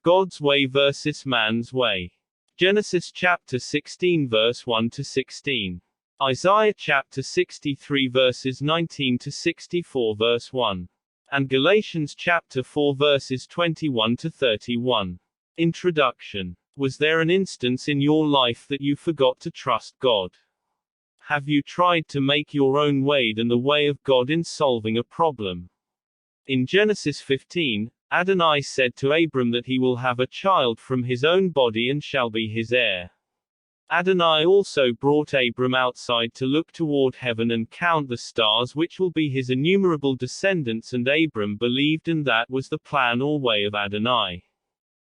God's way versus man's way. Genesis chapter 16 verse 1 to 16. Isaiah chapter 63 verses 19 to 64 verse 1. And Galatians chapter 4 verses 21 to 31. Introduction. Was there an instance in your life that you forgot to trust God? Have you tried to make your own way than the way of God in solving a problem? In Genesis 15, Adonai said to Abram that he will have a child from his own body and shall be his heir. Adonai also brought Abram outside to look toward heaven and count the stars, which will be his innumerable descendants, and Abram believed, and that was the plan or way of Adonai.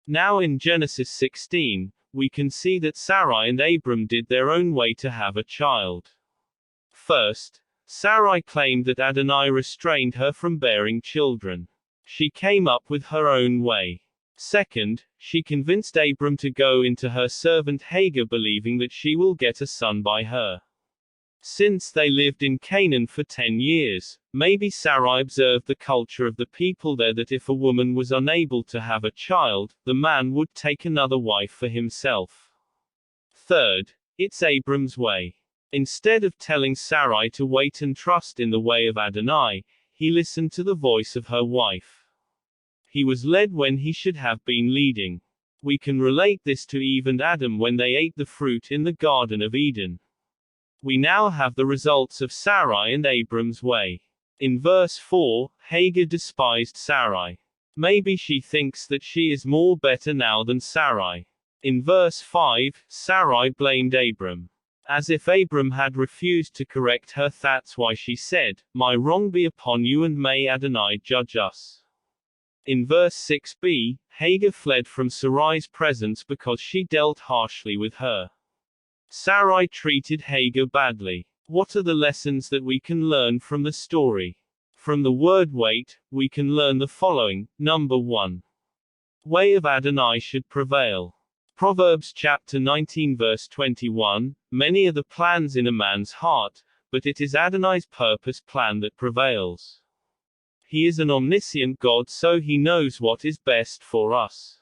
Now in Genesis 16, we can see that Sarai and Abram did their own way to have a child. First, Sarai claimed that Adonai restrained her from bearing children. She came up with her own way. Second, she convinced Abram to go into her servant Hagar, believing that she will get a son by her. Since they lived in Canaan for 10 years, maybe Sarai observed the culture of the people there, that if a woman was unable to have a child, the man would take another wife for himself. Third, it's Abram's way. Instead of telling Sarai to wait and trust in the way of Adonai, he listened to the voice of her wife. He was led when he should have been leading. We can relate this to Eve and Adam when they ate the fruit in the Garden of Eden. We now have the results of Sarai and Abram's way. In verse 4, Hagar despised Sarai. Maybe she thinks that she is more better now than Sarai. In verse 5, Sarai blamed Abram. As if Abram had refused to correct her, that's why she said, "My wrong be upon you, and may Adonai judge us." In verse 6b, Hagar fled from Sarai's presence because she dealt harshly with her. Sarai treated Hagar badly. What are the lessons that we can learn from the story? From the word wait, we can learn the following. Number 1. Way of Adonai should prevail. Proverbs chapter 19 verse 21, many are the plans in a man's heart, but it is Adonai's purpose plan that prevails. He is an omniscient God, so he knows what is best for us.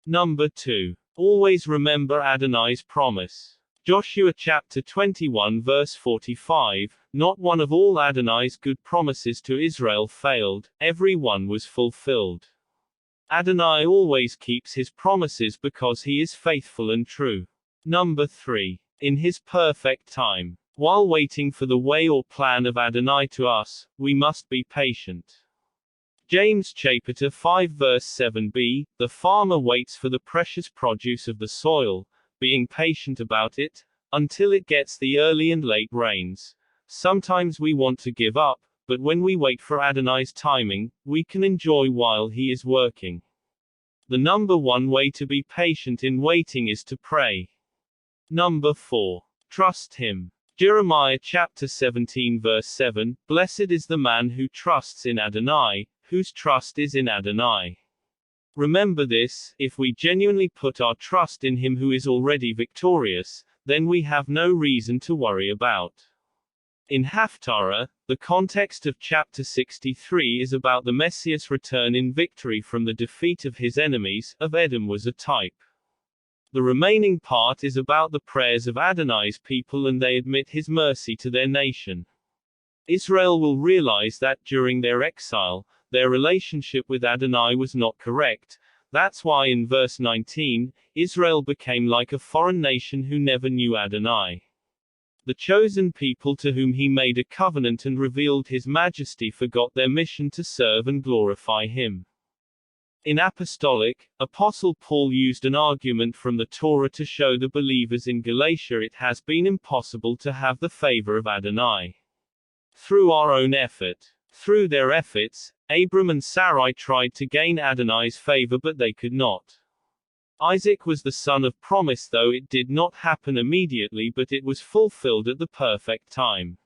Number 2. Always remember Adonai's promise. Joshua chapter 21 verse 45, not one of all Adonai's good promises to Israel failed, every one was fulfilled. Adonai always keeps his promises because he is faithful and true. Number 3. In his perfect time. While waiting for the way or plan of Adonai to us, we must be patient. James chapter 5 verse 7b, the farmer waits for the precious produce of the soil, being patient about it, until it gets the early and late rains. Sometimes we want to give up, but when we wait for Adonai's timing, we can enjoy while he is working. The number 1 way to be patient in waiting is to pray. Number 4. Trust him. Jeremiah chapter 17 verse 7, blessed is the man who trusts in Adonai, whose trust is in Adonai. Remember this, if we genuinely put our trust in him who is already victorious, then we have no reason to worry about. In Haftarah, the context of chapter 63 is about the Messiah's return in victory from the defeat of his enemies. Of Edom was a type. The remaining part is about the prayers of Adonai's people, and they admit his mercy to their nation. Israel will realize that during their exile, their relationship with Adonai was not correct. That's why in verse 19, Israel became like a foreign nation who never knew Adonai. The chosen people to whom he made a covenant and revealed his majesty forgot their mission to serve and glorify him. In Apostolic, Apostle Paul used an argument from the Torah to show the believers in Galatia it has been impossible to have the favor of Adonai through our own effort. Through their efforts, Abram and Sarai tried to gain Adonai's favor, but they could not. Isaac was the son of promise, though it did not happen immediately, but it was fulfilled at the perfect time.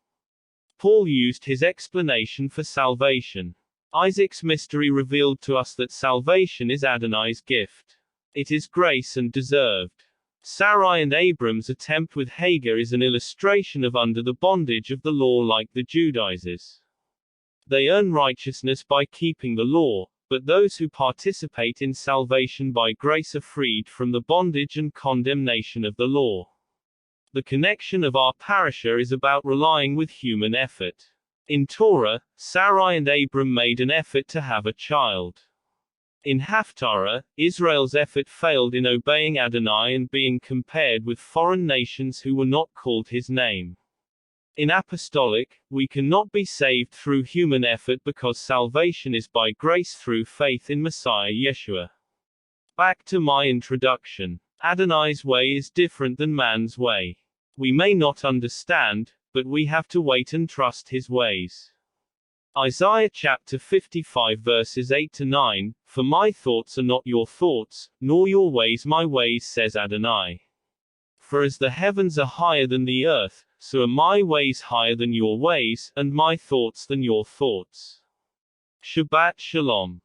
Paul used his explanation for salvation. Isaac's mystery revealed to us that salvation is Adonai's gift. It is grace and deserved. Sarai and Abram's attempt with Hagar is an illustration of under the bondage of the law like the Judaizers. They earn righteousness by keeping the law, but those who participate in salvation by grace are freed from the bondage and condemnation of the law. The connection of our parasha is about relying with human effort. In Torah, Sarai and Abram made an effort to have a child. In Haftarah, Israel's effort failed in obeying Adonai and being compared with foreign nations who were not called his name. In Apostolic, we cannot be saved through human effort because salvation is by grace through faith in Messiah Yeshua. Back to my introduction. Adonai's way is different than man's way. We may not understand, but we have to wait and trust his ways. Isaiah chapter 55 verses 8 to 9, For my thoughts are not your thoughts, nor your ways my ways, says Adonai. For as the heavens are higher than the earth, so are my ways higher than your ways, and my thoughts than your thoughts. Shabbat Shalom.